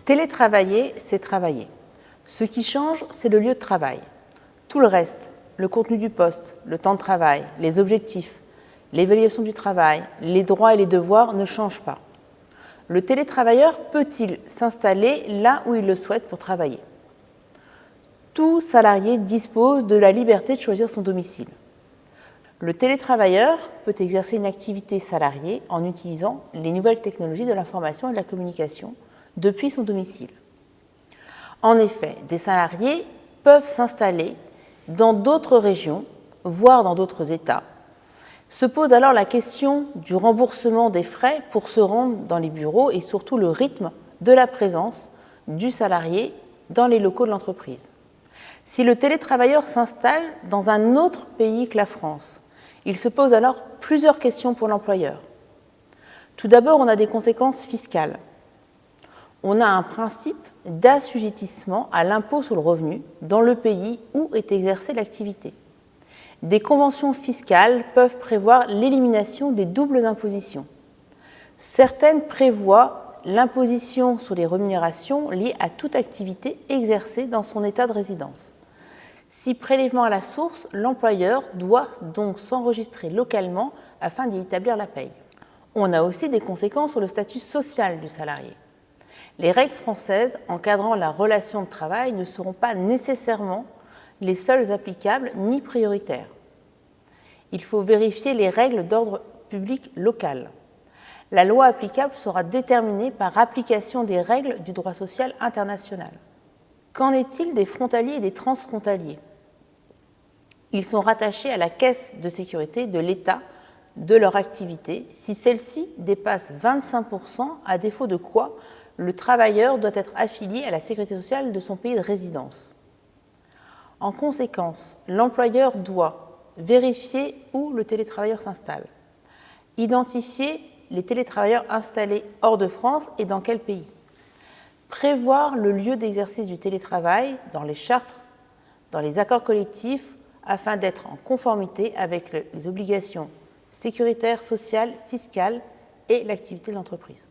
Télétravailler, c'est travailler. Ce qui change, c'est le lieu de travail. Tout le reste, le contenu du poste, le temps de travail, les objectifs, l'évaluation du travail, les droits et les devoirs ne changent pas. Le télétravailleur peut-il s'installer là où il le souhaite pour travailler ? Tout salarié dispose de la liberté de choisir son domicile. Le télétravailleur peut exercer une activité salariée en utilisant les nouvelles technologies de l'information et de la communication depuis son domicile. En effet, des salariés peuvent s'installer dans d'autres régions, voire dans d'autres États. Se pose alors la question du remboursement des frais pour se rendre dans les bureaux et surtout le rythme de la présence du salarié dans les locaux de l'entreprise. Si le télétravailleur s'installe dans un autre pays que la France, il se pose alors plusieurs questions pour l'employeur. Tout d'abord, on a des conséquences fiscales. On a un principe d'assujettissement à l'impôt sur le revenu dans le pays où est exercée l'activité. Des conventions fiscales peuvent prévoir l'élimination des doubles impositions. Certaines prévoient l'imposition sur les rémunérations liées à toute activité exercée dans son état de résidence. Si prélèvement à la source, l'employeur doit donc s'enregistrer localement afin d'y établir la paye. On a aussi des conséquences sur le statut social du salarié. Les règles françaises encadrant la relation de travail ne seront pas nécessairement les seules applicables ni prioritaires. Il faut vérifier les règles d'ordre public local. La loi applicable sera déterminée par application des règles du droit social international. Qu'en est-il des frontaliers et des transfrontaliers ? Ils sont rattachés à la caisse de sécurité de l'État de leur activité si celle-ci dépasse 25%, à défaut de quoi le travailleur doit être affilié à la sécurité sociale de son pays de résidence. En conséquence, l'employeur doit vérifier où le télétravailleur s'installe, identifier les télétravailleurs installés hors de France et dans quel pays, prévoir le lieu d'exercice du télétravail dans les chartes, dans les accords collectifs, afin d'être en conformité avec les obligations sécuritaires, sociales, fiscales et l'activité de l'entreprise.